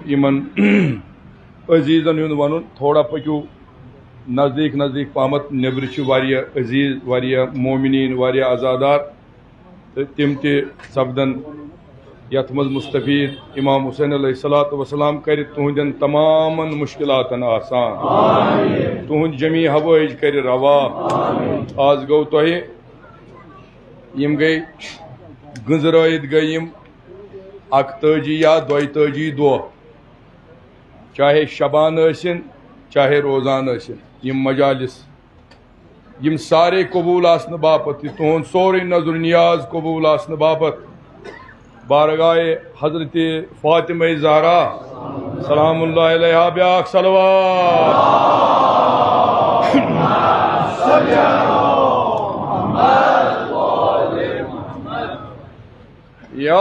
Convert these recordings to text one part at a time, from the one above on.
یمن عزیزن ہند one تھوڑا پکو نزدیک نزدیک پہمت نبر عزیز واریاہ مومنین واریاہ عزادار تم تہ سپدن یت مز مستفید امام حسین علیہ الصلوۃ والسلام کر تہندین تمام مشکلات آسان تہند جمی ہوائج کر روا آز گو تہ یم گئی گنزرائد گئی 31 یا 32 دہ چاہے شبان ٲسِن چاہے روزان ٲسِن یم مجالس یم سارے قبول آسنہ باپت تہند سورے نظر نیاز قبول آسنہ باپت بارگاہ حضرت فاطمہ زہرا سلام اللہ علیہا بیاکھ صلوات یا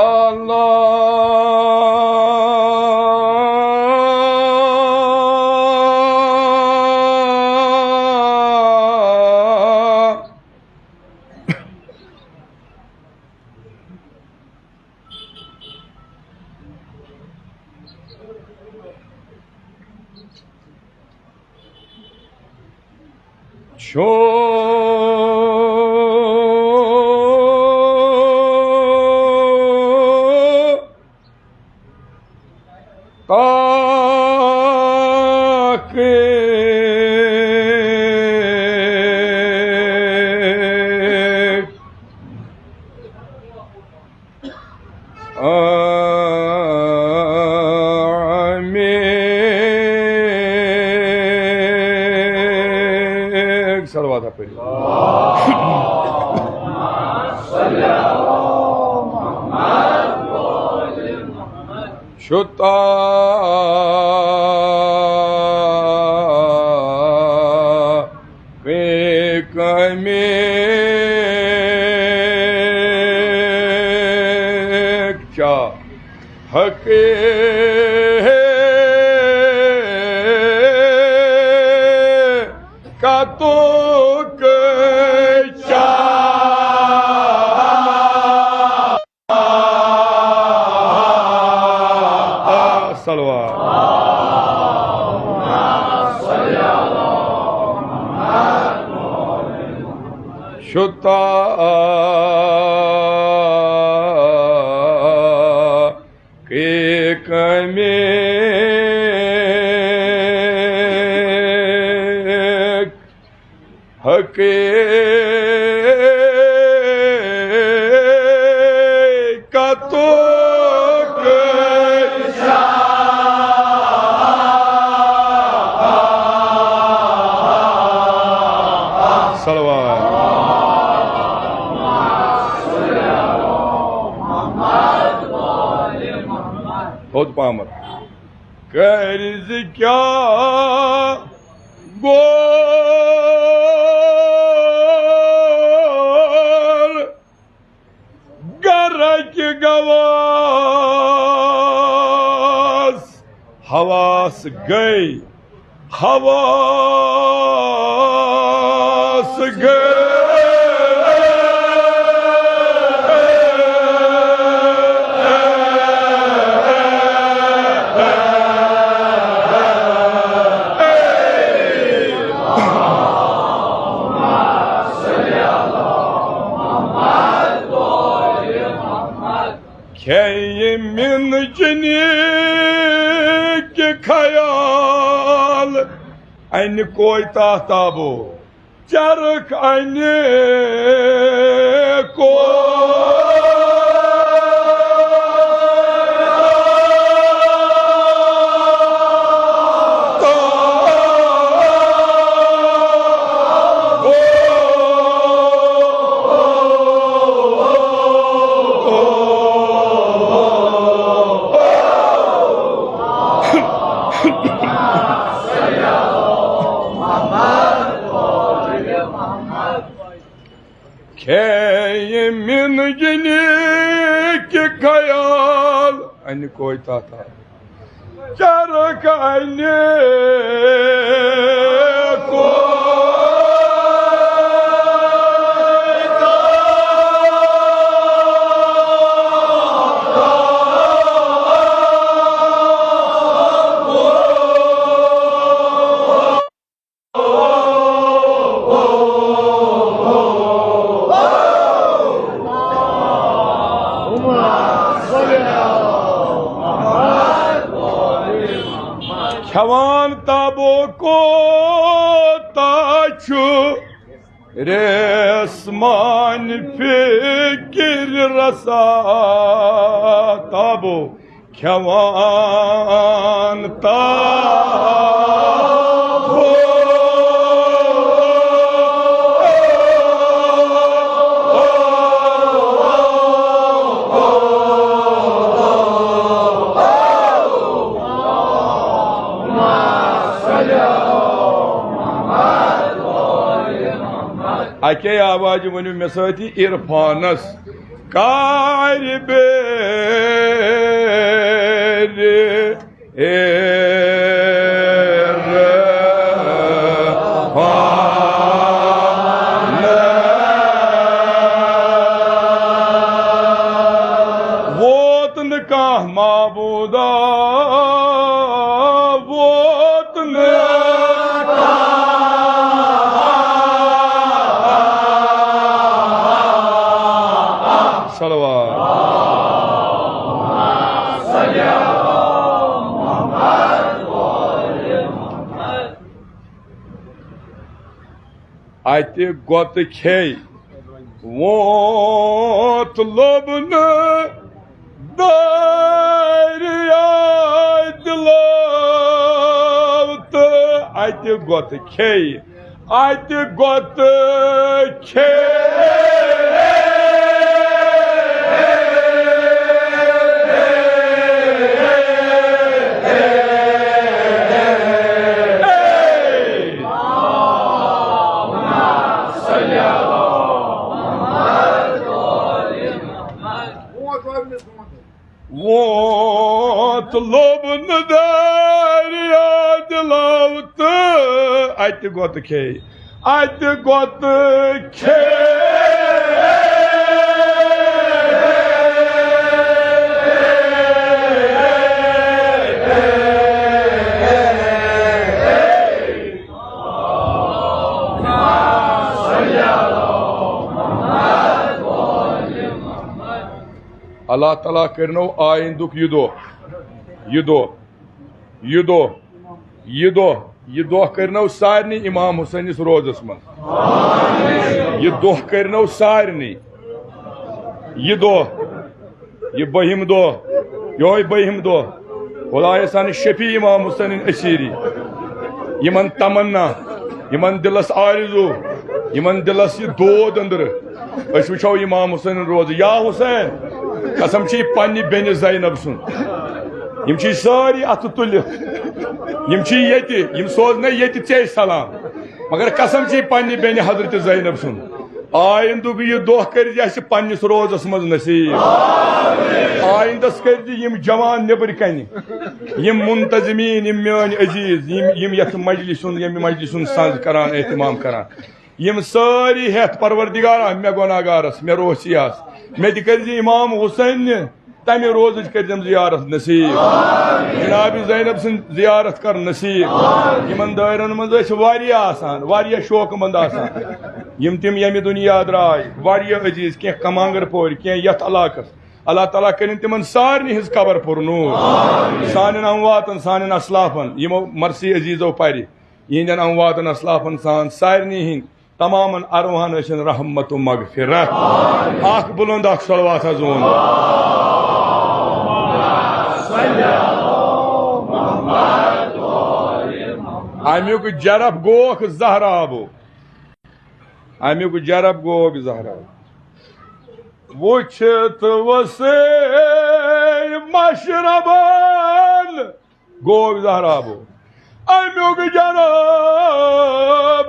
شتا حق کا تو شتا کے کمی حق کا تو خود پامت قرض کیا گور گرک گواس حواس گئی حواس گئی من جنی کے خیال این کوئی تاہتابو چرک این من جنی کے خیال این کوئی تاہتابو چرک این کوتاہ چھُ ریسمان فکر رسا تابو کھیوان تابو اکی آواز ونیو مے سۭتی عرفانس کار بیر ووت نہٕ کانٛہہ معبوٗدا ووت نہٕ صلوات اتہِ گۄتہٕ کھیٚیہِ ووت لوٚبنہٕ دریاے دِلٲو تہٕ اتہِ گۄتہٕ کھیٚیہِ اتہِ گۄتہٕ کھیٚیہِ ووت لوٚبنہٕ دریاے دِلٲو تہٕ اتہِ گۄتہٕ کھیٚیہِ اتہِ گۄتہٕ کھیٚیہِ اللہ تعالیٰ کرنو آئندک یہ دۄہ کرنو سارنی امام حسینس روزس من یہ دۄہ کرنو سارنی یہ دۄہ یہ بہم دۄہ یہوے بہم دۄہ خدایا سان شفیع امام حسین اسیری یمن تمنا یمن دلس آرزو یمن دلس یہ دود اندر اس وچھو امام حسین روز یا حسین قسم چھ پنہ بین زینب سن یم چھ ساری ات تلت یم چھ یتی یم سوزنے یتی ژے سلام مگر قسم چھ پنہ بین حضرت زینب سن آئندہ یہ دۄہ کر اس پنس روزس مز نصیب آئندس کر یم جوان نبر کن یم منتظمین یم میان عزیز یم یت مجلس سنز کران اہتمام کران یم ساری ہیت پروردگارا مے گناہگارس مے روسیاس مے تہ کر امام حسین تمہ روز کر زیارت نصیب جناب زینب سن زیارت کر نصیب یمن دائرن مز آسان واریاہ شوق مند آسان یم تم یمہ دنیا درائے واریاہ عزیز کی کمانگر پور کی یت علاقس اللہ تعالیٰ کرن تمن سارنی ہز قبر پر نور سانن امواتن سانن اسلافن یمو مرسی عزیزو پری یہندین امواتن اسلافن سان سارنی ہند تمام ارواحن ٲسِن رحمت و مغفرت اخ بلند اخ صلوات حضون امیک جرف گوکھ زہرابو امیک جرف گوکھ زہرابو وچھت وسیع مشربان گوکھ زہرابو امیک جرف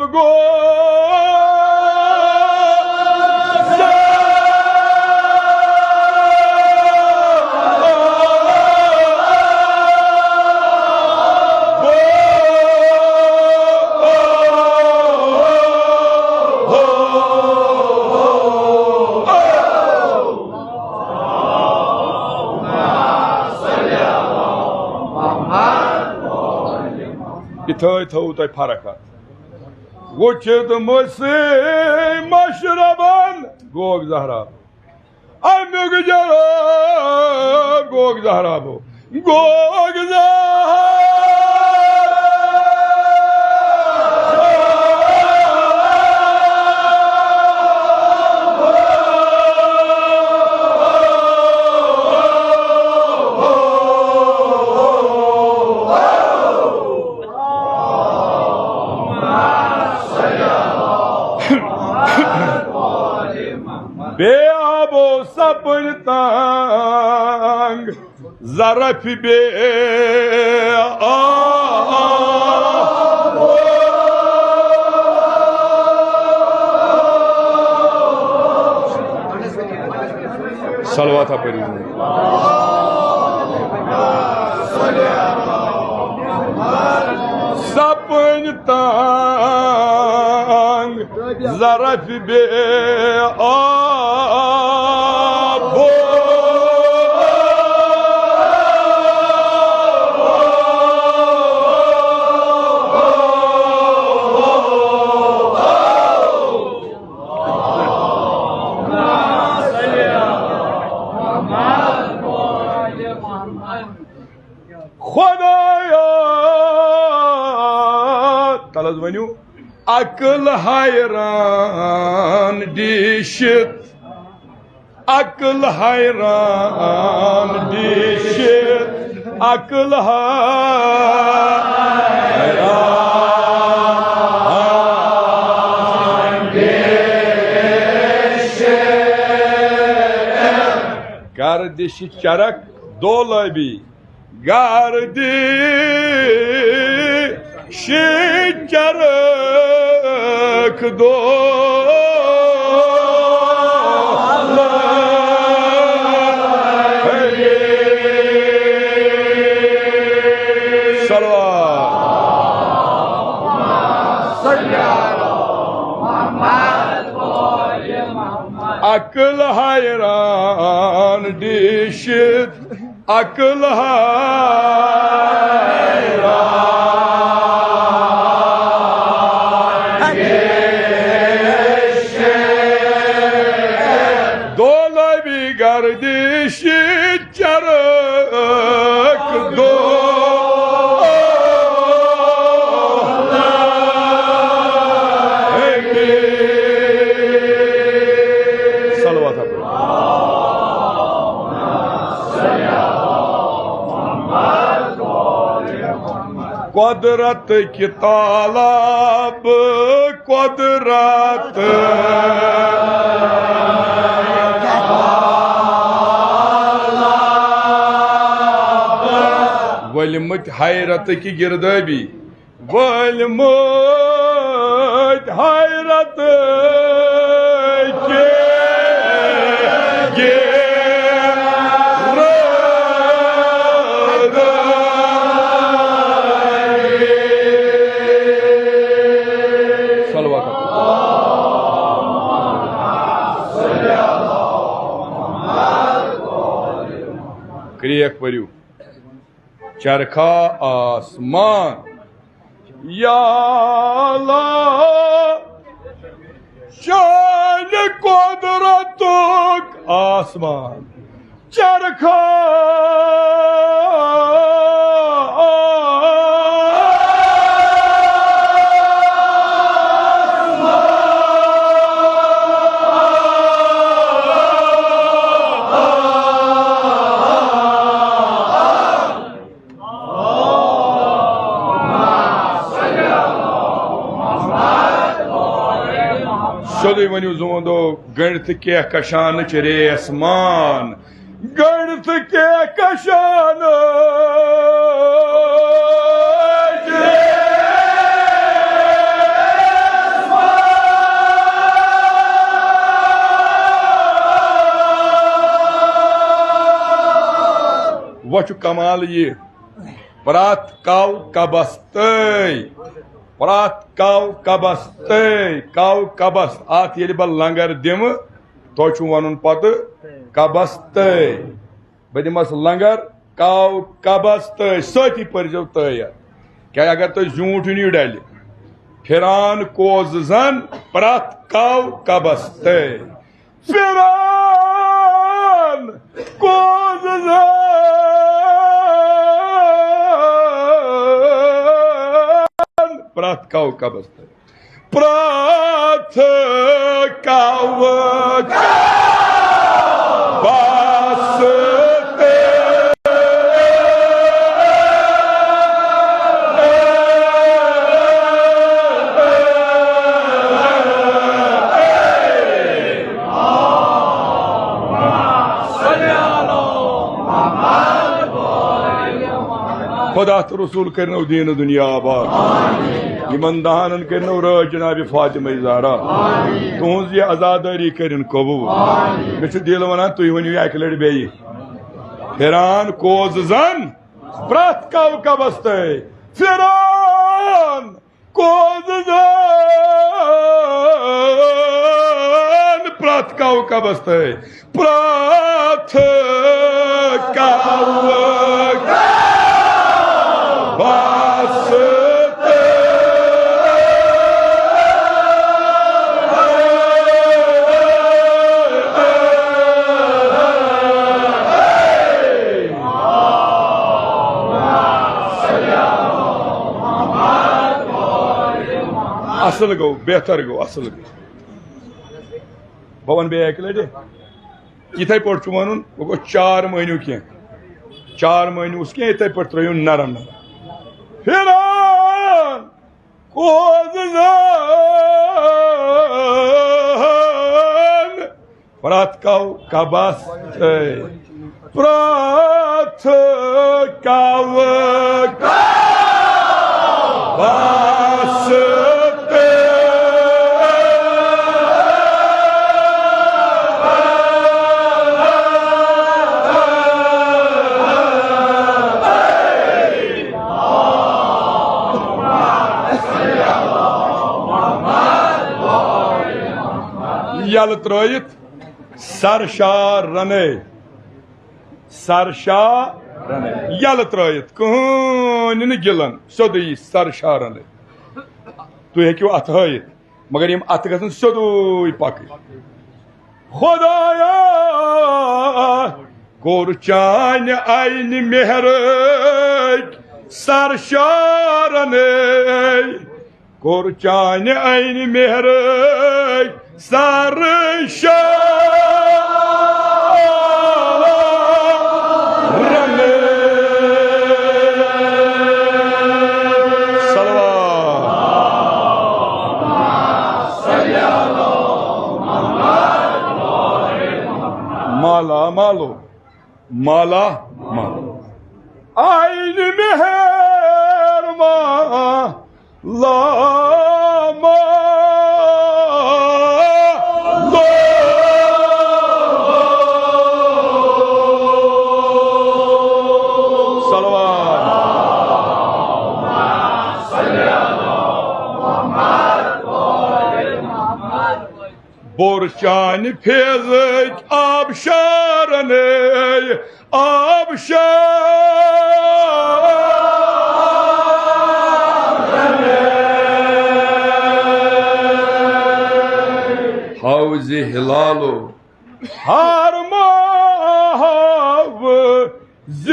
تھو تہ فرق وچھت مسیح مشربن گوگ زہراب امیک جراب گوگ زہرابو گوگ زہراب بے آبو سپن تانگ ظرف بے آبو صلوات پڑھی سپن تانگ ظرف بے آبو خدایا تلز ونیو عقل حیران دیشت عقل حیران دیشت عقل حیران دیشت گردش چرک دولبی گردش چرک عقل حیران دیشت عقل حیران دیشت دولبی گردش چرک قدرت کی طالب قدرت ولمت حیرت کی گردابی ولمت حیرت کی کریک پریو چرخا آسمان یا اللہ شان قدرتک آسمان چرخا سیودے ونیو زون دو گنڈت کی کشان چرے اسمان گنڈت کی کشان چرے وچو کمال یہ پرات کاو کبستے پرات کاو کبستے کاو کبست آت یلی با لنگر دم تو چھو ونن پت کبستے بدمس لنگر کاو کبستے ستی پر جو تیا کیا اگر تو زونٹ نہیں ڈالی پھران کوز زن پرات کاو کبستے پھران کوز زن پرات کاو کبستے پرات کاو کبستے خدا تو رسول کرنو دین و دنیا آباد یمن دہانن کرنو راج جناب فاطمہ زہرا تہذ یہ آزاداری کرن قبول مے چھ دل ونان تھی ونیو اکہ لٹہ بیٚیہِ پھران کوز زن پرٛٮ۪تھ کوكبس تہ پھران کوز زن پرٛٮ۪تھ کوكبس تہ پرٛٮ۪تھ کوكبس اصل گو بہتر گو اصل گو بہ ون بیٚیہِ اکہ لٹہ یتھے پٲٹھۍ چھُ ونُن وۄنۍ گوٚو 4 مہینو کینٛہہ 4 مہینو کینٛہہ یتھے پٲٹھۍ ترٲیِو نرم نرم پھران کوز زن پرٛٮ۪تھ کوكبس پرٛٮ۪تھ کوكبس یل ترٲیِتھ سرشار رنے یل ترٲیِتھ کٕہٕنۍ نہٕ گِلن سیوٚدُے سرشار رنے تُہۍ ہیٚکِو اتھٕ ہٲیِتھ مگر یِم اتھٕ گژھن سیوٚدُے پکٕنۍ خۄدایا کوٚر چانہِ عینہِ مہرٕکۍ سرشار رنے کوٚر چانہِ عینہِ مہرٕکۍ سرشار رنے مالا مالو مالا مالو عین مہر مالا بور چانہِ فیضٕکۍ آبشار رنے آبشار رنے حوضِ ہلالو ہر حوضِ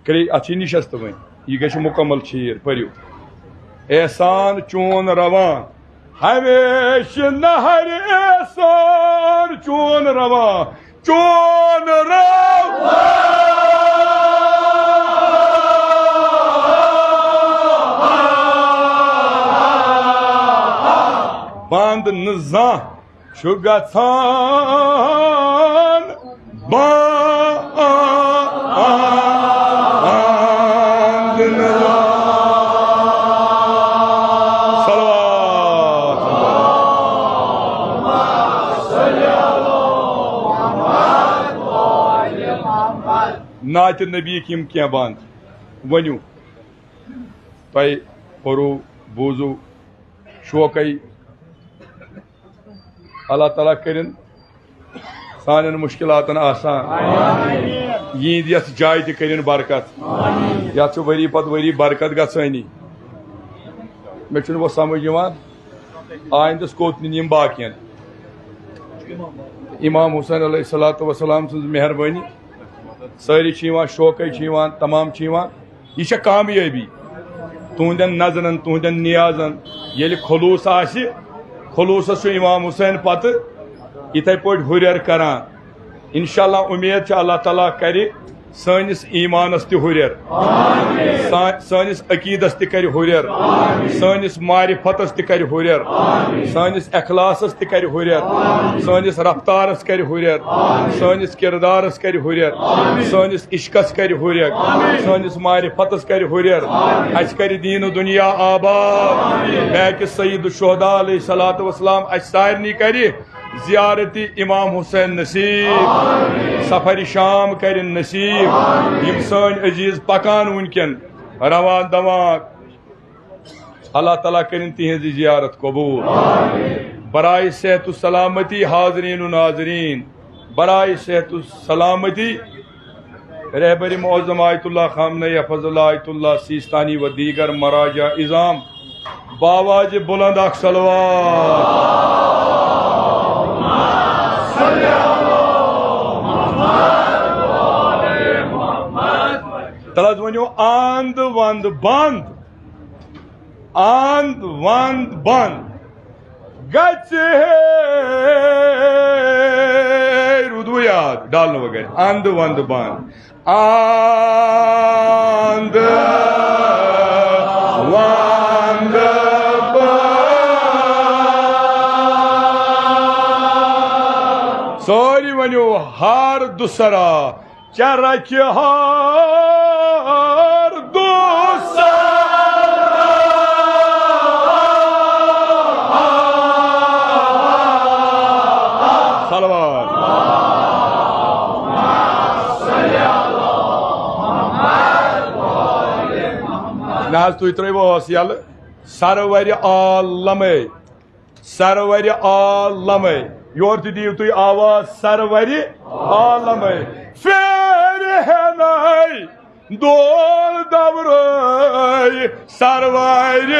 کرے اچھی نشست وین یہ گژھِ مکمل شیر پٔرِو احسان چون رواں ہمیشہ نہر احسان چون رواں بند نہٕ زانٛہہ چھُ گژھان نعتِ نبی یم کینٛہہ بند ؤنِو تۄہہِ پوٚرو بوٗزو شوقے اللہ تعالیٰ کرن سانٮ۪ن مُشکلاتن آسان یِہنٛدِ یتھ جایہِ تہِ کرن برکت یتھ چھُ ؤری پتہٕ ؤری برکت گژھٲنی مےٚ چھُنہٕ وۄنۍ سمجھ یِوان آیندس کوٚت نِن یِم باقین امام حسین علیہ الصلوۃ والسلام سٕنٛز مہربٲنی سٲری چھِ یِوان شوقے چھِ یِوان تمام چھِ یِوان یہِ چھےٚ کامیٲبی تُہنٛدٮ۪ن نظرن تُہنٛدٮ۪ن نیازن ییٚلہِ خلوٗص آسہِ خلوٗصس چھُ امام حسین پتہٕ اتھے پٲٹھۍ ہُرٮ۪ر کران انشاءاللہ امید چھِ اللہ تعالیٰ کرِ سٲنِس ایٖمانس تہِ ہُرٮ۪ر سٲنِس عقیٖدس تہِ کرِ ہُرٮ۪ر سٲنِس معرفتس تہِ کرِ ہُرٮ۪ر سٲنِس اخلاصس تہِ کرِ ہُرٮ۪ر سٲنِس رفتارس کرِ ہُرٮ۪ر سٲنِس کردارس کرِ ہُرٮ۪ر سٲنِس عشقس کرِ ہُرٮ۪ر سٲنِس معرفتس کرِ ہُرٮ۪ر اَسہِ کرِ دیٖنہٕ دُنیا آباد بیٚکہِ سعید الشہداء علیہ صلاتُ وسلام اَسہِ سارنٕے کرِ زیارتی امام حسین نصیب سفر شام کرن نصیب یم سن عزیز پکان ونکن روان دوان اللہ تعالیٰ کرن تہذ زیارت قبول برائے صحت و سلامتی حاضرین و ناظرین برائے صحت و سلامتی رہبر معظم آیت اللہ خامنہ حفظ اللہ آیت اللہ سیستانی و دیگر مراجع اظام باواج بلند اخ صلوات تلز ونیو آند وند بند آند وند بند گچ رودو یاد ڈالنا وغیرہ آند وند بند آند وند بند سوری ونیو ہار دوسرا چرچ ہار دوسرا صلوات نہ تھی ترو یل سرور عالم سرور عالم یور تہ دیو تھی آواز سرور عالم پھر ہنائی دول دورائی سرور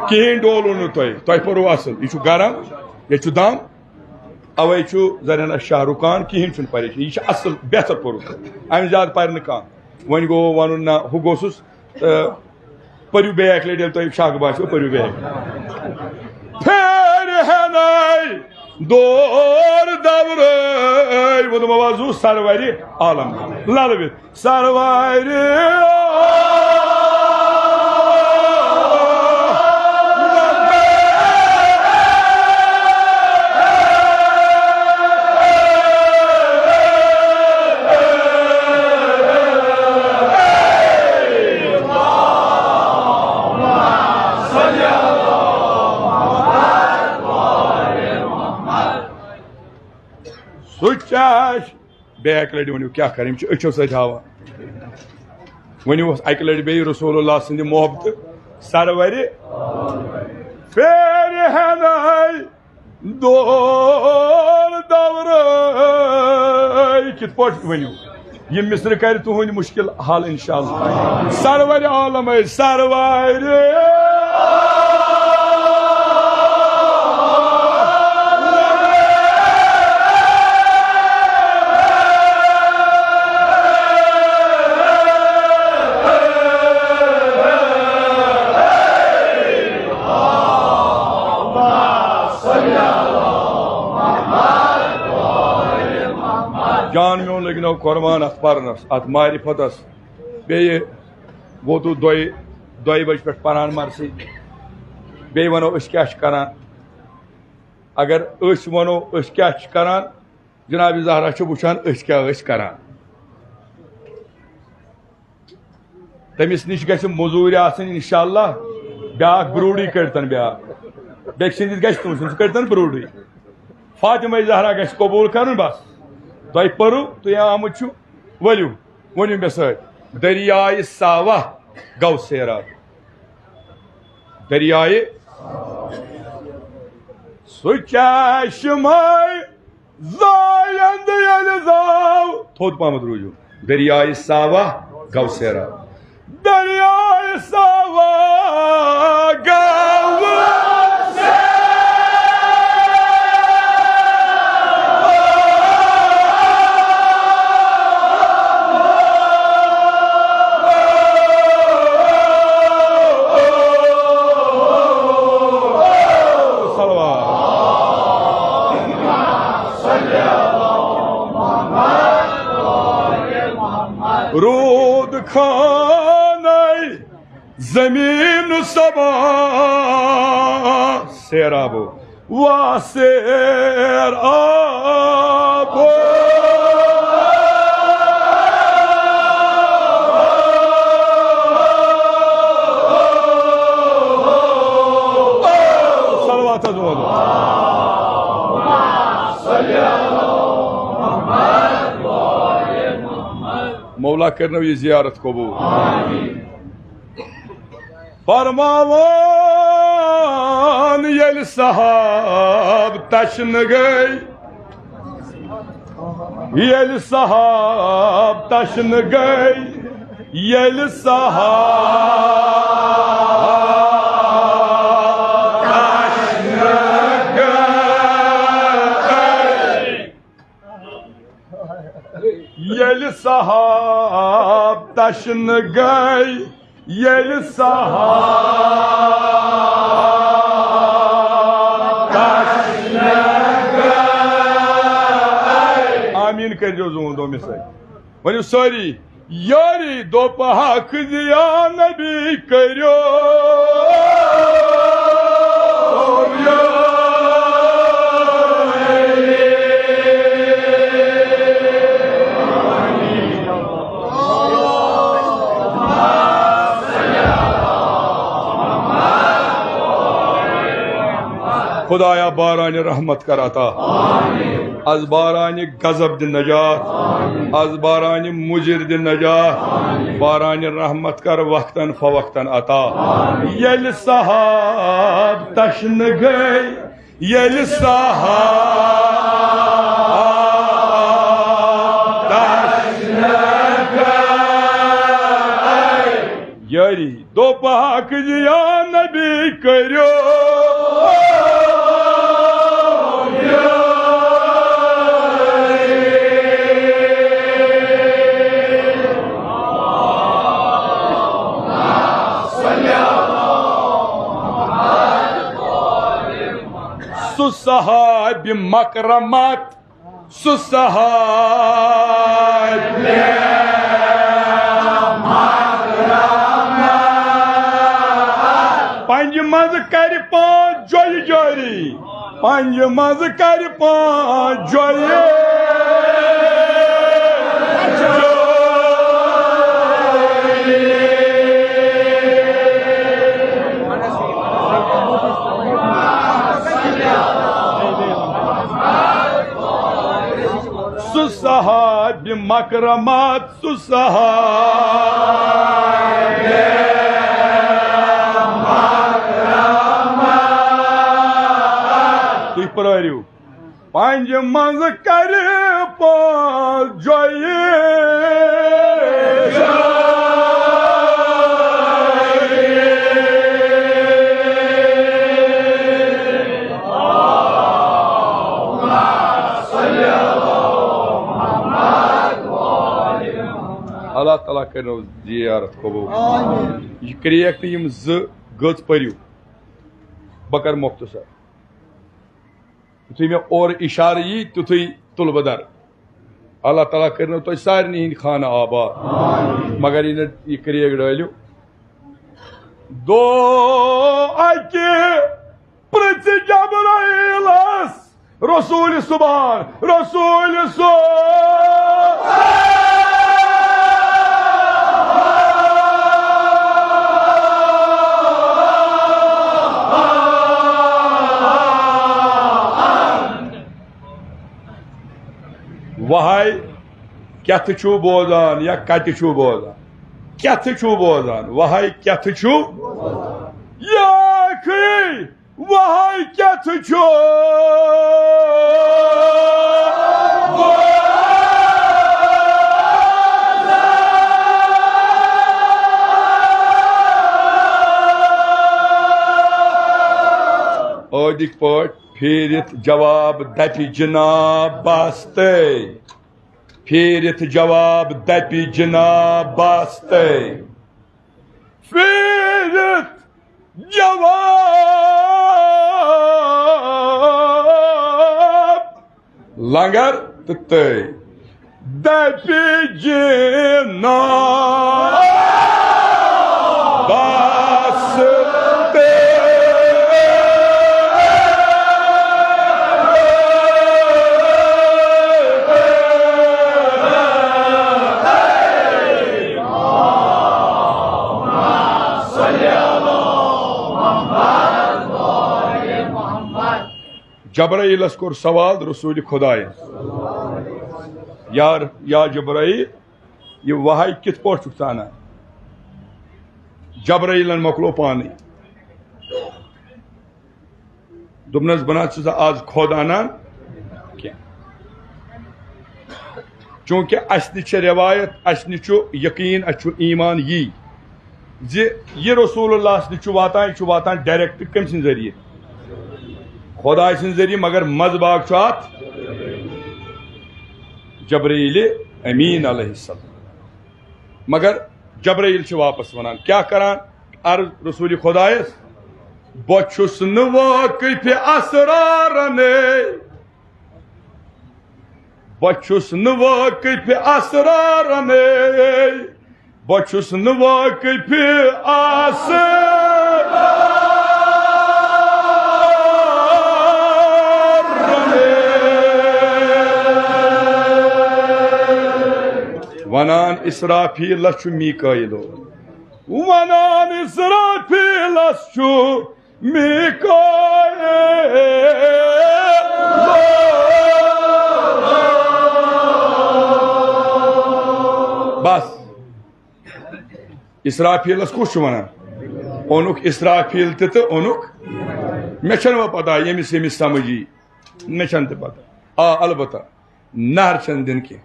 کہین ڈولو نو تہ پورو اصل یہ گرم یہ دم اوے زرین شاہ رخان کہین پریشان یہ اصل بہتر پورمت امہ زیادہ پہ کھانا ون گو ون نا ہُہ گوسُس پٔرِو بیٚیہِ اکہِ لٹہِ ییٚلہِ تۄہہِ شک باسیو پٔرِو بیٚیہِ پھر ہنائی دور دورٲے ووٚنُم آوازو سرور عالم للوِتھ سرور بیٚیہِ لٹہِ ؤنِو کیٛاہ کَرٕ یِم چھِ أچھو سۭتۍ ہاوان ؤنِو اکہِ لٹہِ بیٚیہِ رسول اللہ سٕنٛدِ محبتہٕ سرور پھر ہنائی دور دورٲے کِتھ پٲٹھۍ ؤنِو یِم مصرٕ کرِ تُہُنٛد مُشکِل حل انشاءاللہ سرور عالم سرور جان میون لگنو قربان ات پرنس ات معرفتس بیٚیہِ ووتو دۄیہِ بجہِ پٮ۪ٹھ پران مرثی بیٚیہِ ونو أسۍ کیٛاہ چھِ کران اگر أسۍ ونو أسۍ کیٛاہ چھِ کران جناب زہرا چھِ وٕچھان أسۍ کیٛاہ ٲسۍ کران تٔمِس نِش گژھِ موٚزوٗرۍ آسٕنۍ انشاءاللہ بیٛاکھ بروٗڈٕے کٔڑتن بیٛاکھ بیٚکہِ سٕنٛدِس گژھِ تُہنٛد سُہ کٔڑتن بروٗڈٕے فاطمہ زہرا گژھِ قبوٗل کرُن بس تۄہہِ پٔرِو تُہۍ آمٕتۍ چھِو ؤلِو ؤنِو مےٚ سۭتۍ دریایہِ ساوا گو سیراب دریایہِ سُہ چشمے زایندٕ ییٚلہِ زاو تھوٚد پہمتھ روٗزِو دریایہِ ساوا گو سیراب دریائے سوا گاو رود خانۂ زمین سبا سیراب و سیر آب صلوات مولا کرنو یہ زیارت قبول فرماوان یل صحاب تشن گئی یل صحاب تشن گئی یل صحاب تشن گئی یل صحاب تشن گئی یل صحاب تشن گئی آمین کر جو زون دو مثل ونیو ساری یاری دو پاک دیا نبی کریو خدایا باران رحمت کر عطا از باران غضب دن نجات از باران مجر دن نجات باران رحمت کر وقتاً فوقتاً عطا یل صحاب تشن گئی یل صحاب تشن گئی یاری دو پاک دیا نبی کریو صحاب مکرمات صحاب پنج مز کر پانچ جوئی جوری پنج مز کر پانچ جوئی صحاب مکرمات صحاب مکرمات تُہۍ پرٲرِو پنج منٛز کر پانٛژھ جویہِ اللہ تعالیٰ کرنو زیارت قبول یہ کریک تو یم گز پریو بکر مختصر یتھُے مےٚ اورٕ اشارٕ یی تیُتھُے تُل بہٕ در اللہ تعالیٰ کرنو تۄہہِ سارنٕے ہٕنٛدۍ خانہٕ آباد مگر یہ کریک ڈٲلِو دو اکہِ پرٛژھِ جبرائیلس رسول صبحان رسول وہائی کیتھ چھو بوزان یا کتہ چھو بوزان کیتھ چھو بوزان وہائی کیتھ چھو یا اخی وہائی کیتھ چھو ادک پٹ پھیرت جواب دپی جناب باستے پھیرت جواب دپی جناب باستے پھیرت جواب لنگر تتے دپی جناب باستے جبرائیلس کور سوال رسول خدائے یار یا جبرائیل یہ وحی کت پوٹ چکتانا جبرائیلن مکلو پانی دبنس بنا چیزا آج خود آنان کیا چونکہ اسنی چھ روایت اسنی چھ یقین اچھو ایمان یہ رسول اللہ اسنی چھ واتان ڈائریکٹ کم سن ذریعے خدا سن ذریعے مگر مذباغ چات جبرائیل امین علیہ السلام مگر جبرائیل چھ واپس ونان کیا کران عرض رسول خدایس بچس نواقف اسرارن بچس نواقف اسرارن بچس نواقف ونان اسرافیلس چھ میکائیلو ونان اسرافیلس چھ میکائیلو بس اسرافیلس کس چھ ونان اونک اسرافیل تہ اونک مے چھن پتہ یمس سمجھی مے چھن تہ پتہ البتہ نہر چھن دن کی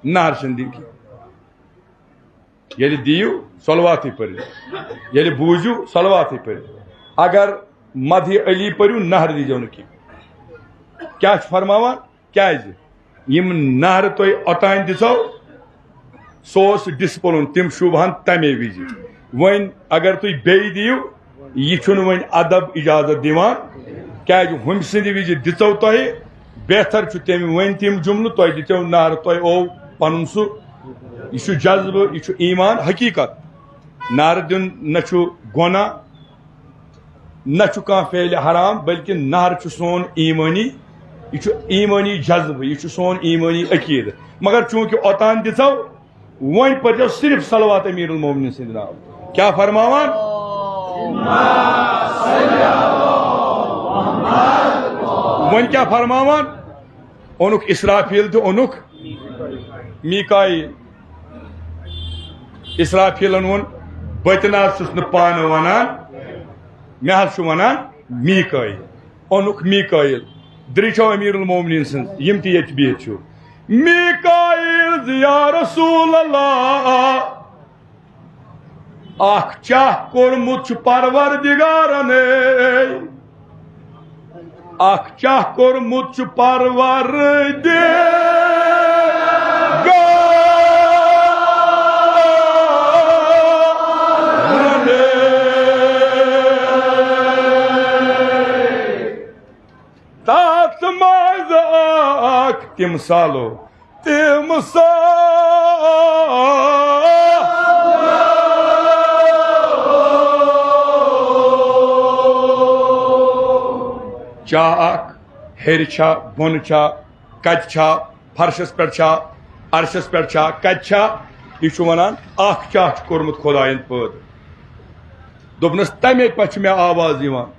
نہر چھن دن کی یل دیو صلواتی پڑھو یل بوجو صلواتی پڑھو اگر مدح علی پڑھو نہر دیجو نا کیا فرماوان کیازِ یم نہر تھی اوتان دژو سو ڈسپلن تم شوبہن تمے وز ون اگر تھی بیٚیہِ دیو یہ چھُنہٕ ون ادب اجازت دیوان کیازِ ہُمہِ سٕنٛدِ وز دژو تۄہہِ بہتر چھُ تٔمۍ ؤنۍ تِم جملہٕ تۄہہِ دِژو نہر تۄہہِ او پنُن سُہ یہ چھُ جذبہ یہ چھُ ایمان حقیقت نعرہ دین نہ چھُ گناہ نہ چھُ کانٛہہ فعلِ حرام بلکہ نہر چھُ سون ایمانی یہ چھُ ایمانی جذبہ یہ چھُ سون ایمانی عقیدہ مگر چونکہ اوتان دژو وۄنۍ پٔرزیو صرف صلوات امیر المومنین سٕنٛدِ ناو کیا فرماوان وۄنۍ کیا فرماوان اونُکھ اسرافیل تہٕ اونُکھ میکائیل اسرافیلن ون بتن چھس نہ پانہ ونان مے حظ چھُ ونان میکائیل اونُکھ میکائیل درچو امیر المومنین سن یم تہ یت بہت چھُ میکائیل یا رسول اللہ اخ چاہ کورمت چھُ پروردگارن اخ چاہ کورمت چھُ تمثالو چاہ اخ ہر چھا بون چھا کت چھا فرشس پہ عرشس پہ کت چھا یہ ونان اخ چاہ کورمت خدائن پٲد دوٚپنس تمے پہ مے آواز یوان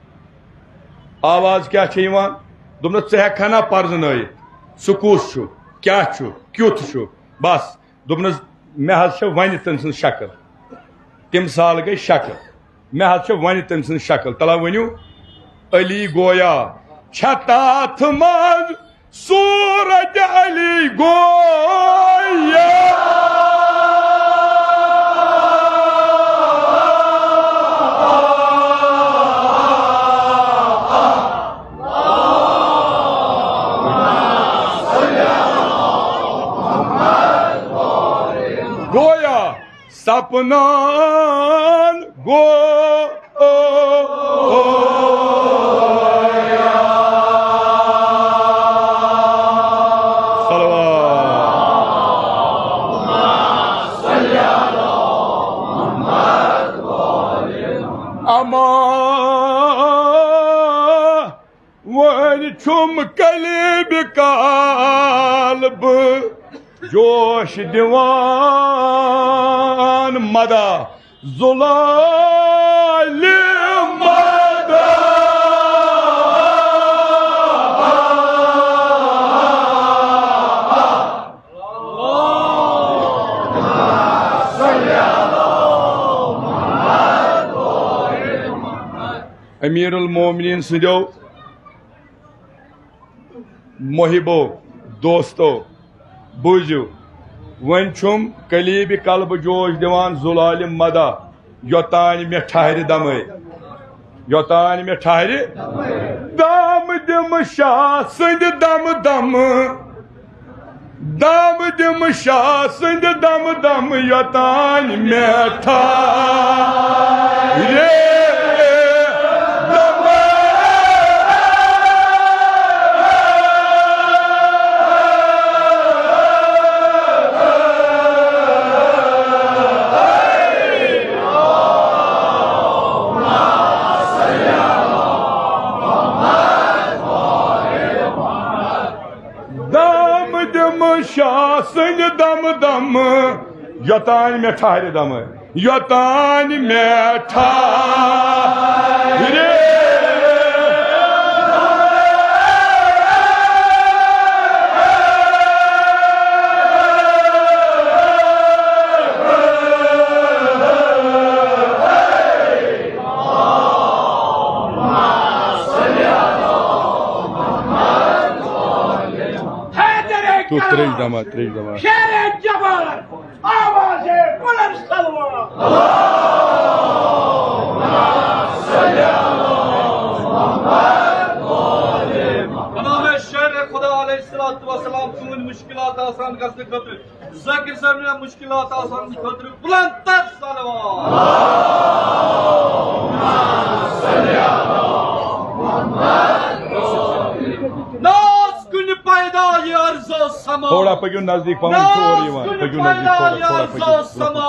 آواز کیا چھ یوان دوٚپنس ژٕ ہیٚککھا نا پرزنٲیِتھ سُہ کُس چھُ کیاہ چھُ کیُتھ چھُ بس دوٚپنس مےٚ حظ چھِ وَنہِ تٔمۍ سٕنٛز شکل تمثال گٔے شکل مےٚ حظ چھِ وَنہِ تٔمۍ سٕنٛز شکل تلا ؤنِو علی گویا چھےٚ تاتھ منٛز صوٗرت علی گویا apnan goya. چھم قلب قلب جوش دیوان مدا زلال مدا امیر المومنین سندو محبو دوستو بوجو ون چھم قلیب قلب جوش دیوان زلال مدا یوتان میں ٹھہر دمے یوتان میں ٹھہر دم دم شاہ سند دم دم دم دم شاہ سند دم دم یوتان میں ٹھہر شاہ سنگ دم دم یوتان میں ٹھہر دم یوتان میں ٹھہر تو تریش دما شیر جبار آواز بلند سلوات بنام شیر خدا علیہ السلام چون مشکلات آسان کرنے خاطر ذاکر صاحب نے مشکلات آسان کرنے خاطر بلند تر سلوات ناز کن پیدا یہ عرض و سما تھوڑا پکیو نزدیک ناز کن پیدا یہ عرض و سما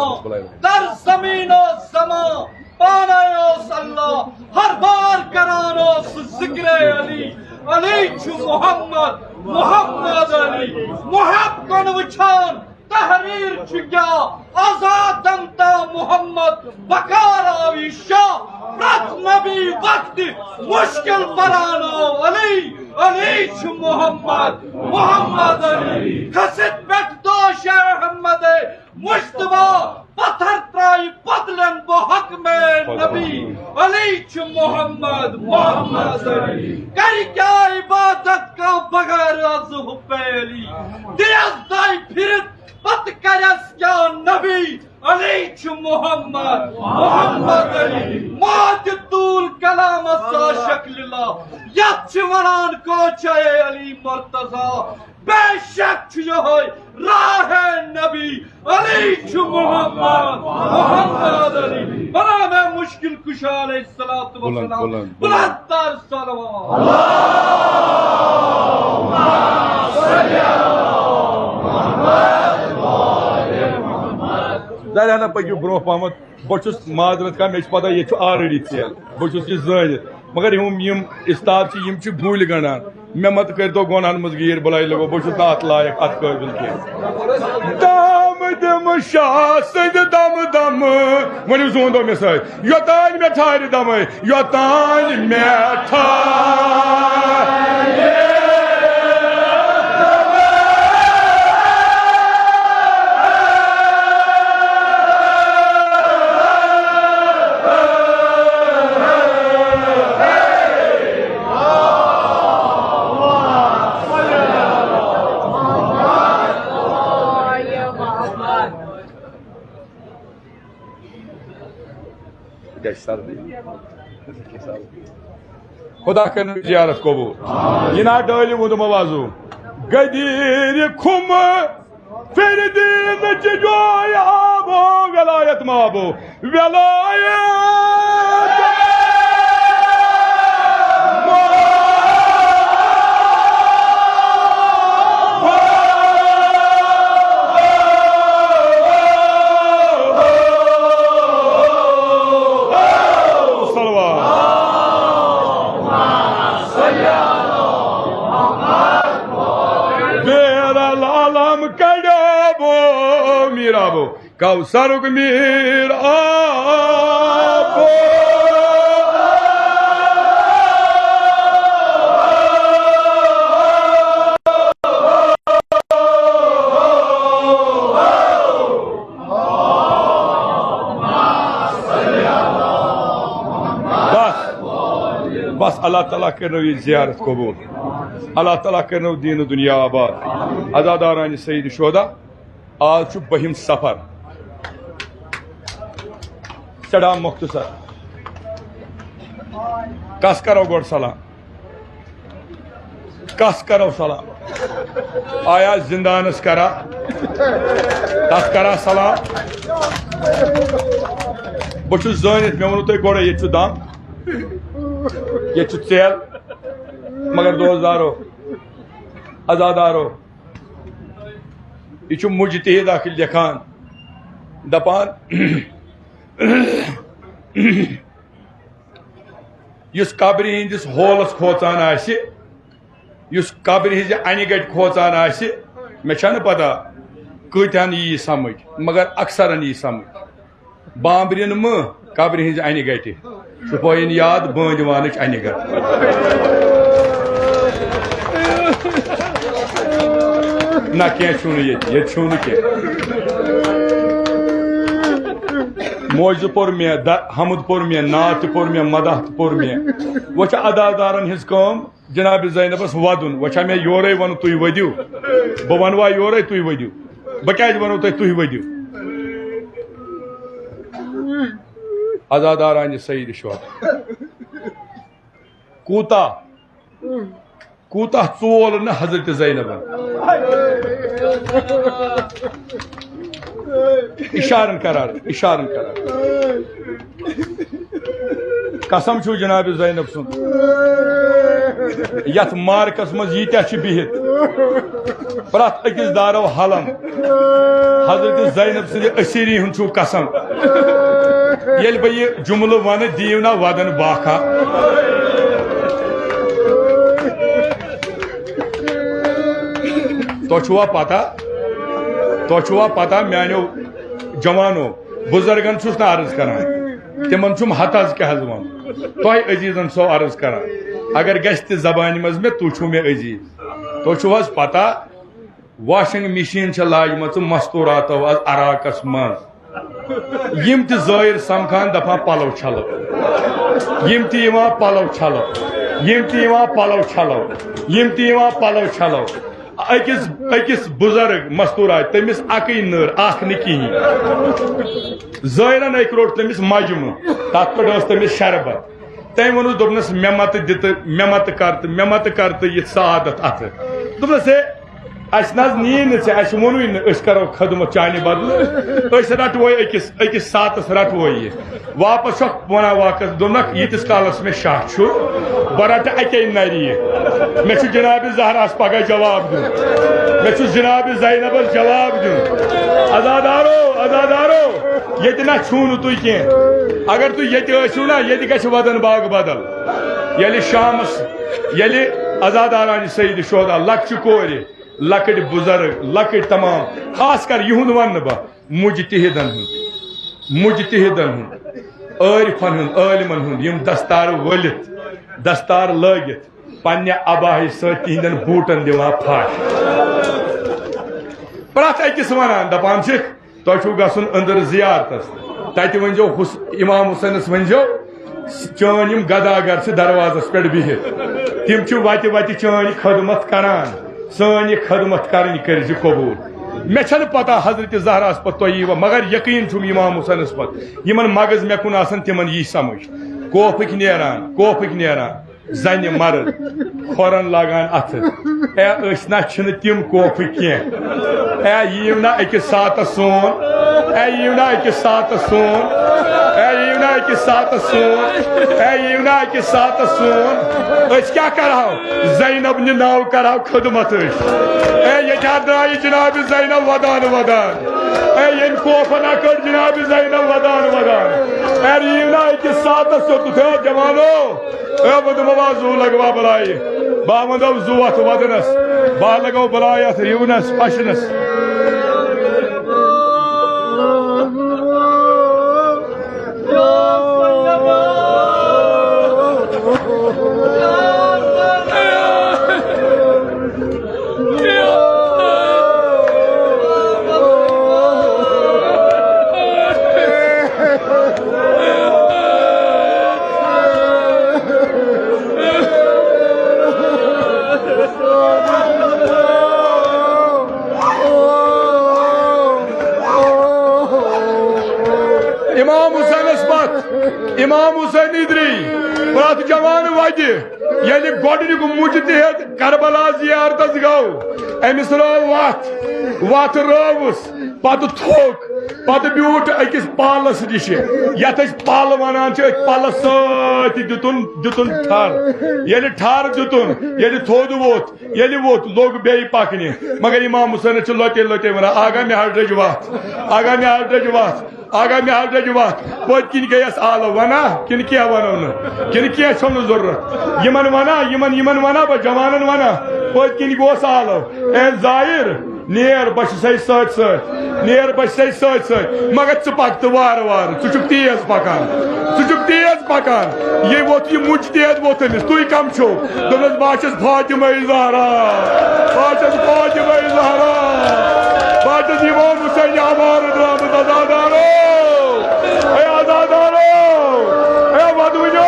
در زمین و زمان پانایوس اللہ ہر بار کرانوس ذکر علی علی چھو محمد محمد علی محب کن وچھان تحریر چکیا آزادم تا محمد بکار آوی شاہ رت نبی وقت مشکل برانو علی علی چھو محمد محمد علی خسد بیٹ دو شیع احمد مشتبہ پتھر ترائی بدلن بو حق میں نبی علی چھو محمد محمد علی کری کیا عبادت کا بغیر از حپیلی دیاز دائی پھرت پت کرس کیا نبی علی چھو محمد محمد علی موت طول کلام سا شکل اللہ یت چھ کو چاہے علی مرتضی بے شک چھو یہ ہوئی راہ نبی علی چھو محمد محمد علی بنا میں مشکل کشا علیہ السلام بلند تر صلوات اللہم صلی زیادہ پکیو برو پہمت بہت معذرت کر مجھے پتہ یہ آلریڈی ژیل بہت یہ زانت مگر یم استاد یم بھول گنڈان مے مت کر دو گونہن مز گیر بلائی لگو بہت نا ات لائق ات قابل کی دم دم شاہ سند دم دم ونیو زون دو مے سۭتۍ یوتان مے ٹھہر دم یوتان مے ٹھہر خدا کرن زیارت قبول یہ نا ڈالی ود موازو گدیر کھم پھر دین جو آبو ولایت مابو ولایت میرابو کوثر میر آبو بس اللہ تعالیٰ کرنو یہ زیارت قبول اللہ تعالیٰ کرنو دین و دنیا آباد عزاداران سید شہداء آج چھ بہم سفر سڑا مختصر کس کرو گوڑ سلام کس کرو سلام آیا زندانس کرا تس کرا سلام بچ زانت مے ونو تہ گوڑے یہ چھ دام یہ چھ ژیل مگر دوستدارو عزادارو یہ مجتہد اخ لکھان دپان اس قبر ہندس ہولس کھوژان آسہ اس قبر ہز انہ گٹ کھوژان آسہ مے چھنہ پتہ کۭتہن یی سمجھ مگر اکثرن یی سمجھ بامبرین مہ قبر ہز انہ گٹہ شپوین یاد بٲنٛدِوانٕچ انہ گٹ نہ کی موجہ پور مے حمد پور مے نعت پور مے مدح پور مے وہ ادادارن ہز کام جناب زینبس ودن وہ مے یورے ون تھی ودیو بہ ونوا یورے تھی ودیو بہ کیازِ ونو تھی ودیو عزاداران سید شہداء کوتاہ ژول نہ حضرت زینبن اشارن قرار قسم چھو جناب زینب سن یت مارکس مز یتیا چھ بہت پرت اکس دارو حلم حضرت زینب سند اسیری ہن چھو قسم یل بہ یہ جملہ ون دیونا ودن باخا تو چھوا پتہ میانو جوانو بزرگن چھس نا عرض کران تمن چھم حتز کہ حض ون تہ عزیزن سو عرض کران اگر گژھِ تہ زبان مز میں تو چھو مے عزیز تو چھو حظ پتہ واشنگ مشین چھ لاجمژ مستوراتو از عراقس مز یم تہ ظاہر سمکھان دپان پلو چھلو یم تہ یوان پلو چھلو یم تہ یوان پلو چھلو یم تہ یوان پلو چھلو اکس بزرگ مستورات تمس اکی نر اخ نہ کہین ظاہرن اک روٹ تمس مجمہ تت پہ تمس شربت تم ون دس مے مت دت مے مت کر تو یہ سعادت ات دس ہے اس نز نی اس ونوی اس کرو خدمت چانہ بدل اس رٹو اکس ساتس رٹو یہ واپس ونان واقع دونک یتس کالس میں شاہ بہ رٹ اکی نری مے جناب زہراس پگہ جواب دن مے جناب زینبس جواب دن عزادارو یہ نہ چھو تھی کی اگر تھی یسو نا یہ گھر ودن باغ بدل یل شامس یل عزاداران سید شہداء لکچہ کور لکٹ بزرگ لکٹ تمام خاص کر یہ ون بہ مجتہدن عارفن ہند عالمن ہند یم دستار ولت دستار لگت پنہ اباہ ست تہندن بوٹن دِوان پھش پرت اکس ونان دپان تہ چھو گژھن اندر زیارتس تتہ ونجو امام حسینس ونجو چون یم گداگر چھ دروازس پہ بہت تم چھ وتہ وتہ چون خدمت کران سن یہ خدمت کرنی کرز قبول مے چھن پتہ حضرت زہراس پتہ تہ مگر یقین چھم امام حسینس پتہ یمن مغز مے کن آسان تمن یہ سمجھ کوفک نیران زنہِ مرد کھورن لاگان اتھٕ اے أسۍ نا چھِنہٕ تِم کوفہٕ کینٛہہ اے یِیِو نا أکِس ساتس سون اے یِیِو نا أکِس ساتس سون اے یِیِو نا أکِس ساتس سون اے یِیِو نا أکِس ساتس سون أسۍ کیٛاہ کرہو زینب نہِ ناو کرہو خدمت أسۍ اے ییٚتہِ ہا درٛایہِ جناب زینب ودان ودان اے ییٚمہِ کوفن ہا کٔڑ جناب زینب ودان ودان اے یِیِو نا أکِس ساتس سوٚتُتھ ہے جوانو اے بہٕ دِمو زوٗ لگوا بلایہِ بہٕ ونٛدو زوٗ اتھ ودنس بہٕ لگو بلاے اتھ رِونس پشنس امام حسین ادری پرٛٮ۪تھ جوان وتہِ ییٚلہِ گۄڈنیُک مُجتہد کربلا زیارتس گوٚو أمِس رٲو وتھ رٲوٕس پتہٕ تھوٚک پتہٕ بیوٗٹھ أکِس پالس نِش یتھ أسۍ پل ونان چھِ أتھۍ پلس سۭتۍ دِتُن ٹھر ییٚلہِ ٹھر دِتُن ییٚلہِ تھوٚد ووٚتھ ییٚلہِ ووٚتھ لوٚگ بیٚیہِ پکنہِ مگر امام حسینس چھِ لۄتے لۄتے ونان آگا مےٚ حظ ڈٔج وتھ آگا مےٚ حظ ڈٔج وتھ آگا مےٚ حظ ڈٔج وتھ پٔتۍ کِنۍ گٔیس آلہٕ ونا کِنہٕ کینٛہہ ونو نہٕ کِنہٕ کینٛہہ چھُم نہٕ ضروٗرت یِمن ونا بہٕ جوانن ونا پٔتۍ کِنۍ گوس آلو اے ظاہر نیر بہٕ چھُسے سۭتۍ سۭتۍ نیر بہٕ چھُسے سۭتۍ سۭتۍ مگر ژٕ پک تہٕ وارٕ وارٕ ژٕ چھُکھ تیز پکان یہِ ووٚتھ یہِ مُجتہد ووٚتھ أمِس تُہۍ کم چھِو دوٚپنس بہٕ چھَس فاطمہ زہرا بہٕ چھَس امام حسین آوارٕ درٛامُت آزادارو اے آزادارو اے ودوٗنیو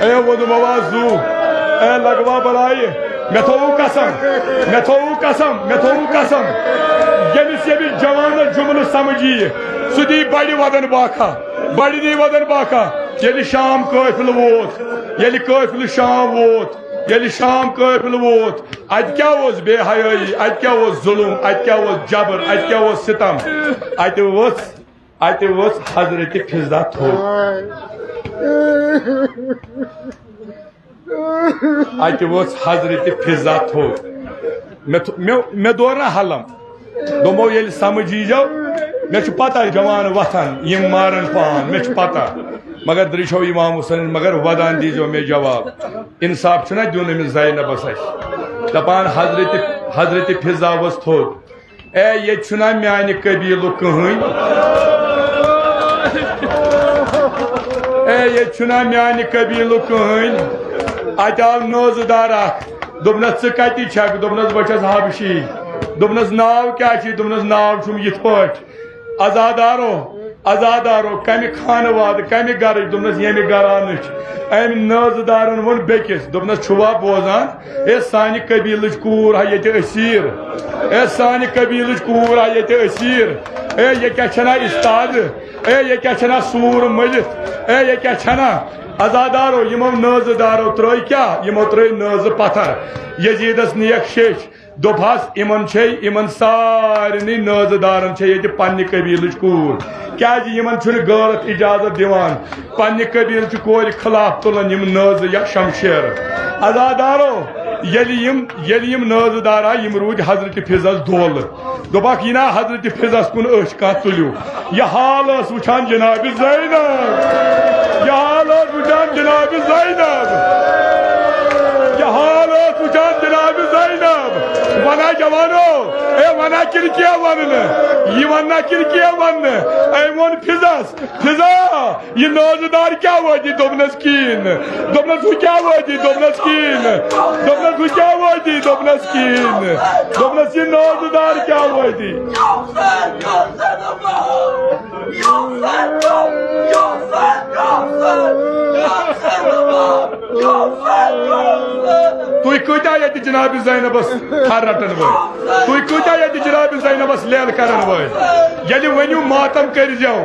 اے ووٚنُم زوٗ اے لگوا بلایہِ مےٚ تھوٚوُ قسم ییٚمِس جوانس جملہٕ سمجھ یِیہِ سُہ دی بڑِ ودن باکھا ییٚلہِ شام قٲفلہٕ ووت ییٚلہِ شام قٲفلہٕ ووت اتہِ کیٛاہ اوس بے حیٲیی اتہِ کیٛاہ اوس ظُلم اتہِ کیٛاہ اوس جبر اتہِ کیٛاہ اوس ستم اتہِ ؤژھ حضرت فضا تھوٚد مےٚ دور نا حلم دوٚپمو ییٚلہِ سمجھ ییٖجو مےٚ چھُ پتہ جوان وتھان یِم مارن پان مےٚ چھُ پتہ مگر درٛیٚشو امام حسین مگر ودان دیٖزیو مےٚ جواب انصاف چھُنہ دیُن أمِس زینبس اَسہِ دپان حضرت فضا ؤژھ تھوٚد اے ییٚتہِ چھُنہ میانہِ قبیٖلُک کٕہٕنۍ اتہِ آو نوزٕ دار اکھ دوٚپنس ژٕ کتہِ چھکھ دوٚپنس بہٕ چھَس حبشی دوٚپنس ناو کیٛاہ چھُے دوٚپنس ناو چھُم یِتھ پٲٹھۍ آزادارو کمہِ خانہٕ وادٕ کمہِ گرٕچ دوٚپنس ییٚمہِ گرانٕچ أمۍ نٲزٕ دارن ووٚن بیٚکِس دوٚپنس چھُوا بوزان اے سانہِ قبیٖلٕچ کوٗر ہا ییٚتہِ أسیٖر اے یہِ کیٛاہ چھنا اِستادٕ اے یہِ کیٛاہ چھنا سوٗر مٔلِتھ اے یہِ کیٛاہ چھنا آزادارو یِمو نٲزٕ دارو ترٛٲے کیٛاہ یِمو ترٛٲے نٲزٕ پتھر یزیٖدس نِیَکھ شیٚچھ دوٚپہس یِمن سارنٕے نٲزٕ دارن چھےٚ ییٚتہِ پننہِ قبیٖلٕچ کوٗر کیٛازِ یِمن چھُنہٕ غٲرت اِجازت دِوان پننہِ قبیٖلچہِ کورِ خلاف تُلن یِم نٲزٕ یا شمشیر آزادارو ییٚلہِ یِم نٲزٕ دار آے یِم روٗدۍ حضرت فضس دولہٕ دوٚپکھ یہِ نا حضرت فضس کُن أچھ کانٛہہ تُلِو یہِ حال ٲس وٕچھان جناب زینب ونا جوانو اے ونا کِنہٕ کینٛہہ وننہٕ یہِ وننا کِنہٕ کینٛہہ وننہٕ أمۍ ووٚن فضا یہِ نٲزٕ دار کیٛاہ وٲتی دوٚپنس کِہیٖنۍ نہٕ دوٚپنس ہُہ کیٛاہ وٲتی دوٚپنس کِہیٖنۍ نہٕ دوٚپنس یہِ نٲزٕ دار کیٛاہ وٲتی تُہۍ کۭتیاہ ییٚتہِ جناب زینبس تھر رٹن وٲلۍ تُہۍ کۭتیاہ ییٚتہِ جناب زینبس لیل کرن وٲلۍ ییٚلہِ ؤنِو ماتم کٔرۍزیو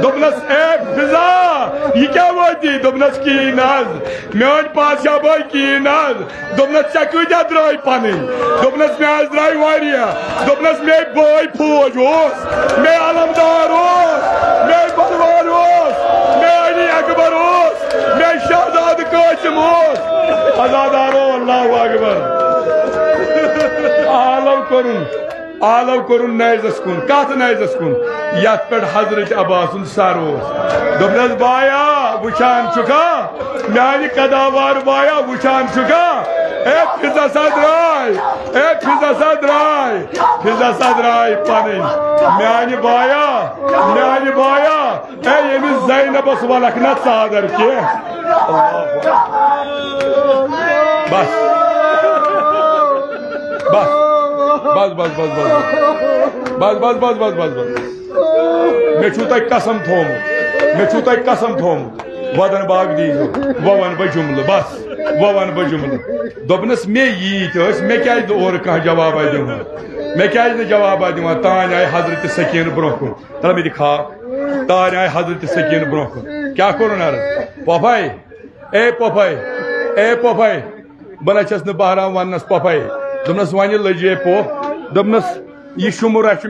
دوٚپنس اے فضا یہِ کیٛاہ وٲتی دوٚپنس کِہیٖنۍ نہٕ حظ میٲنۍ پادشاہ بٲے کِہیٖنۍ نہٕ حظ دوٚپنس ژےٚ کۭتیاہ درٛٲے پنٕنۍ دوٚپنس مےٚ حظ درٛاے واریاہ دوٚپنس مے بٲے فوج اوس مے علمدار اوس مے بلوار اوس مے علی اکبر اوس مے شہزادٕ قاسم اوس ازادارو اللہ اکبر عالو کرن نیزس کن کت نیزس کن یت پہ حضرت عباس سر دوپنس بایا وچان چکا میانہ قداوار بایا وچان چکا اے فضا سا درائے پن میانہ بایا اے یمس زینبس ولک نا ژادر کی بس بس بس بس بس بس بس بس بس بس بس مے چھو تۄہہِ قسم تھومُت ودن باغ دیٖزیو ون بہ جملہٕ بس ون بہ جملہٕ دوٚپنس مے ییٖتۍ ٲسۍ مےٚ کیازِ نہٕ اورٕ کانٛہہ جوابا دِوان مےٚ کیازِ نہٕ جوابا دِوان تانۍ آیہِ حضرت سکیٖنہٕ برونٛہہ کُن ترٛا مےٚ دِ خاک تانۍ آیہِ حضرت سکیٖنہٕ برونٛہہ کُن کیٛاہ کوٚرُن عرض پۄپھے بہٕ نہ چھس نہٕ بہران وننس پۄپھے دوٚپنس وۄنۍ لٔجے پوٚپ دوٚپنس یہِ شُمرا چھُ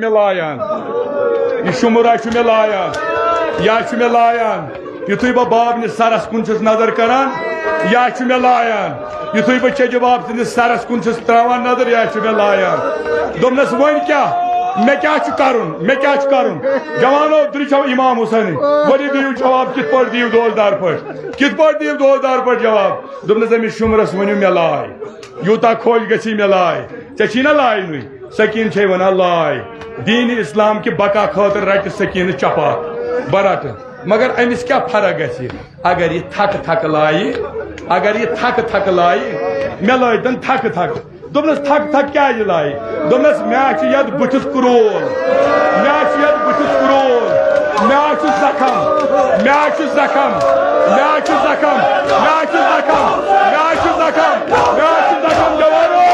مےٚ لایان یا چھُ مےٚ لایان یُتھُے بہٕ بابنِس سرس کُن چھُس نظر کران یا چھُ مےٚ لایان یُتھُے بہٕ چیٚجہِ باب سٕنٛدِس سرس کُن چھُس تراوان نظر یا چھُ مےٚ لایان دوٚپنس وۄنۍ کیٛاہ مےٚ کیٛاہ چھُ کرُن جوانو درٛچھو امام حُسینٕنۍ ؤلِو دِیِو جواب کِتھ پٲٹھۍ دِیِو دوزدار پٲٹھۍ جواب دوٚپنس أمِس شُمرس ؤنِو مےٚ لاے یوٗتاہ خۄش گژھی مےٚ لاے ژےٚ چھی نا لاینُے سکیٖن چھے ونان لاے دیٖنِ اسلام کہِ بقا خٲطرٕ رٹہِ سکیٖنہٕ چپاک بہٕ رٹہٕ مگر أمِس کیٛاہ فرق گژھِ اگر یہِ تھکہٕ لایہِ مےٚ لٲگۍتن تھکہٕ دوٚپنس تھکہٕ کیٛازِ لایہِ دوٚپنس مےٚ چھُ یتھ بٕتھِس کرول مےٚ چھُ زخم جوانو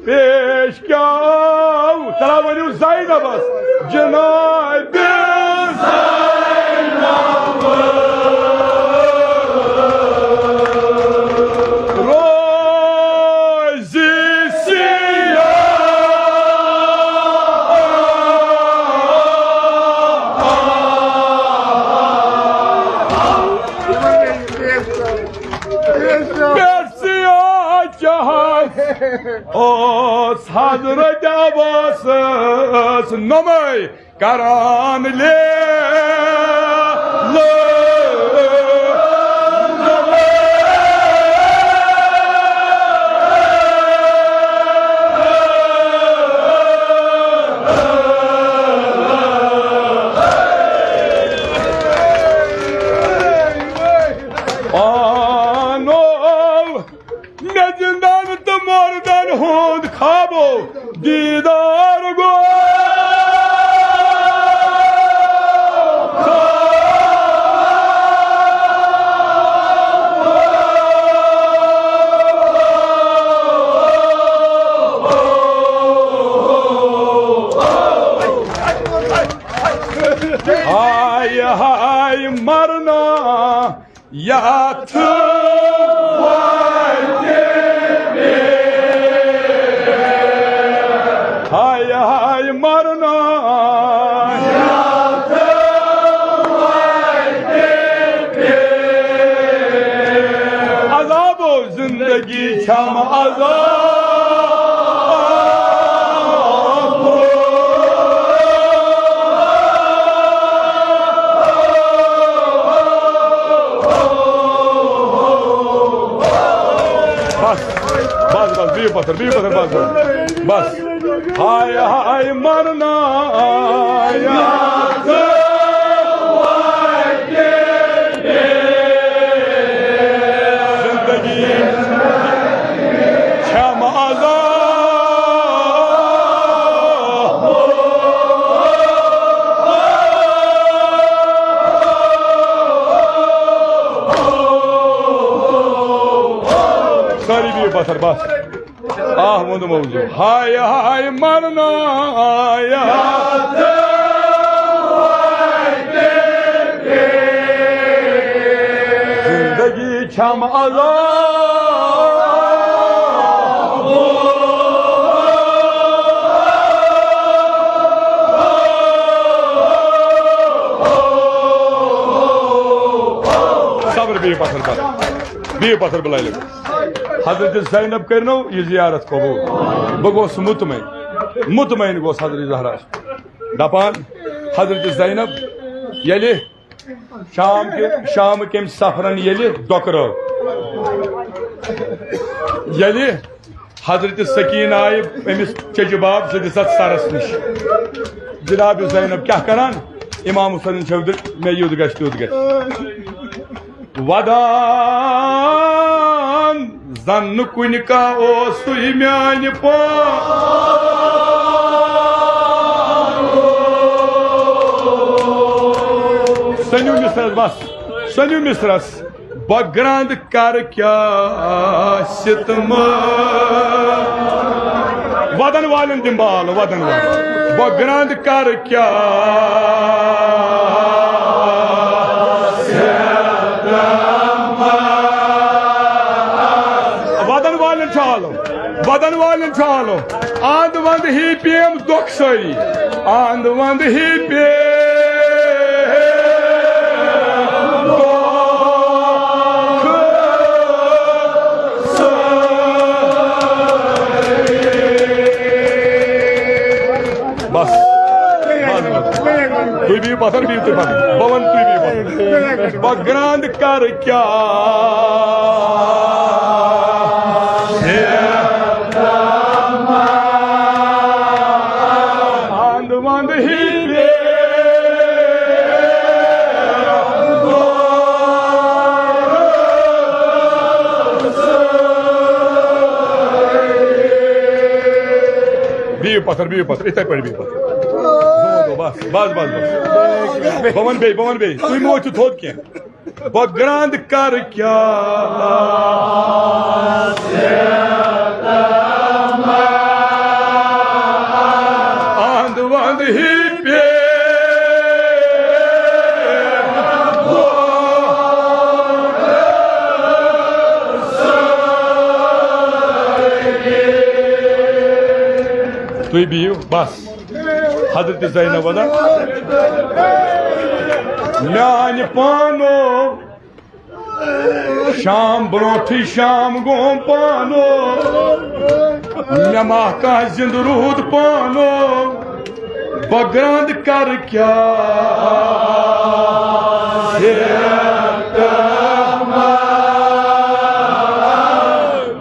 پیش کیا ترا ؤنِو زینبس جناب اوس حضرت عباس نمائی کران خوابو دیدار گو ہائے مرنا یا مرنا عذاب و زندگی چھم عذاب بس بیو پتھر بس ہائے ہائے مرنا زندگی چھم آزاد ساری بھی بسر بس آہ وند موضوع ہائے ہائے مرنا زندگی چھم آزاد صبر بھی پتھر بلائی لگو حضرت زینب کرنو یہ زیارت قبول بگوس مطمئن گوس حضرت زہرا دپان حضرت زینب یلی شام کم سفرن یلی ڈکرو یلی حضرت سکین آئی امس چجباب سے دست سرس نش جناب زینب کیا کران امام حسین چودر میں یود گشت ودان زن کن کا اوسوی میان سنیو مصرس بس سنیو مصرس بگراند کر کیا ستم ودن والن دمبال ودن والن بگراند کر کیا ودن والن چالو آند وند ہی پیم دکھ سری آند وند ہی پیم بس تھی بھی پتھر بھی بون تھی بھی بگراند کر کیا پتھر اتھے پہ بس بس بس بون بی تھی موتو تھوت کی بگراند کر کیا آند وند ہی تھی بہو بس حضرت زینب ودان میان پانو شام برونٹھی شام گوم پانو مے محکا زند رود پانو بگراند کر کیا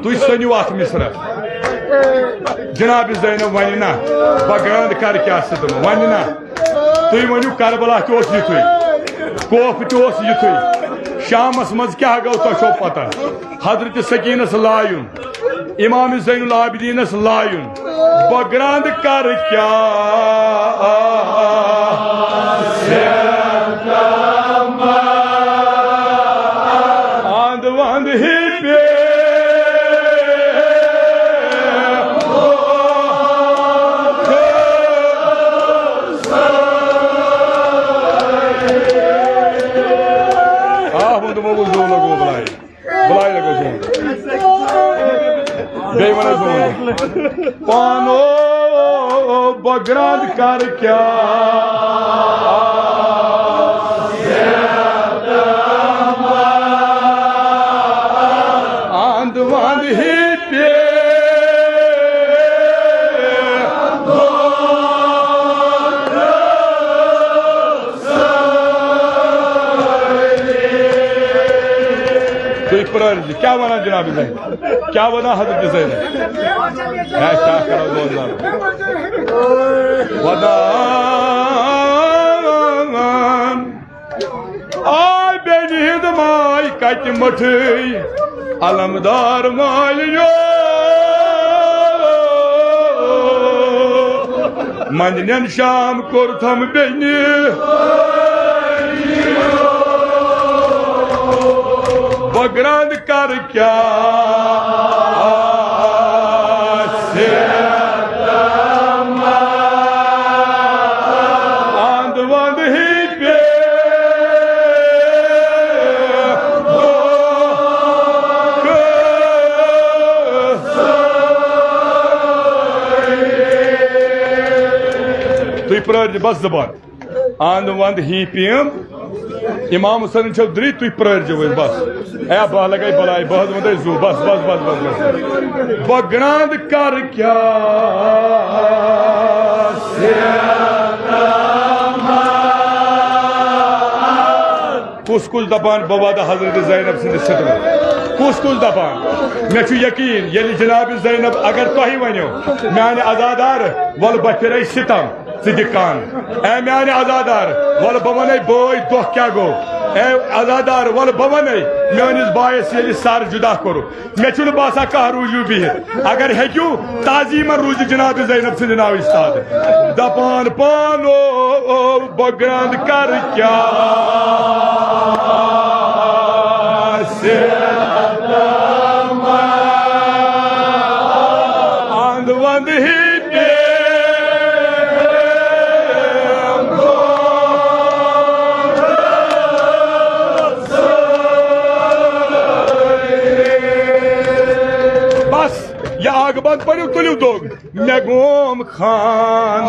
تھی سنیو ات مصر جناب زینب ون نا بگراند کر کیا ستم ون نا تھی ونو کربلا تس یتھے کوف تس یتھے شامس مز کیا گو تہ پتہ حضرت سکینس لایون امام زین العابدینس لایون بگراند کر کیا آند وند ہی پانو بگراند کر کیا آند وند ہی پہ تھی پرار جی کیا ونا جناب زین کیا ونا حضرت زین کیا کرو دوزار ودان آئی بینی ہند مائی کت مٹھئی علمدار مالیو منجنین شام کورتھم بینی بگراند کر کیا آند وند ہی پہ تھی پرار بس زبان آند وند ہی پیم امام حسن چودھری تھی پرار بس اے بہ لگائی بلائی بہت ودے زو بس بس بس بس بس بگراند کر کیا کس کل دپان بوادہ حضرت زینب سندس خدمت کس کل دپان مے چھ یقین یلی جناب زینب اگر تہی ونیو میانہ عزادار ول بہ پھرے ستم ژدکان اے میانہ عزادار ول بہ ونے بوے دہ کیا گو اے عزادار ول بہ ونے میانس بایس یلی سار جدا کرو مے چھ باسا کہ روزو بہت اگر ہیکو تعظیما روز جناب زینب سند ناو استاد دپان پانو بگراند کر کیا آند وند ہی بس یہ آگ بند پڑھو تلیو دوگ مے گوم خان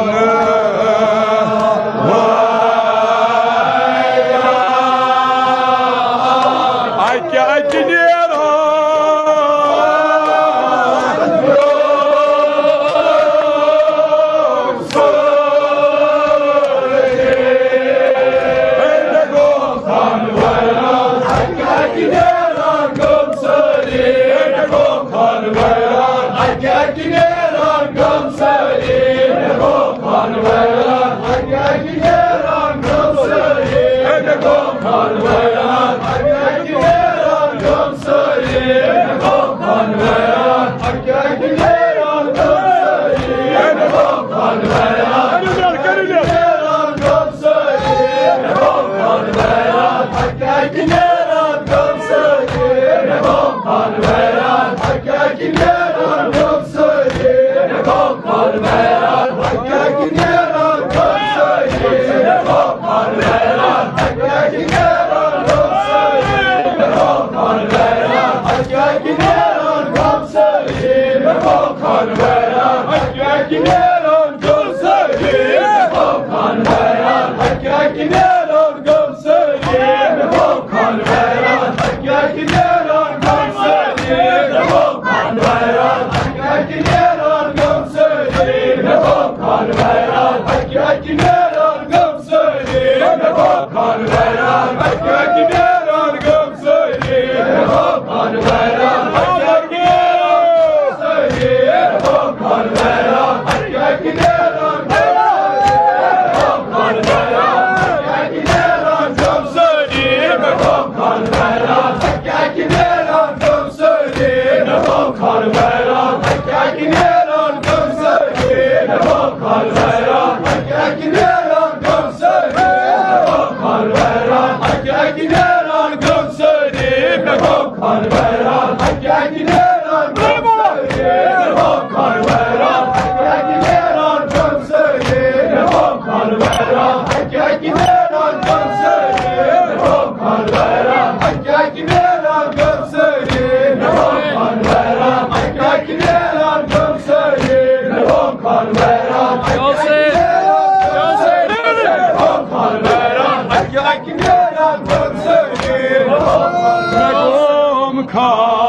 خان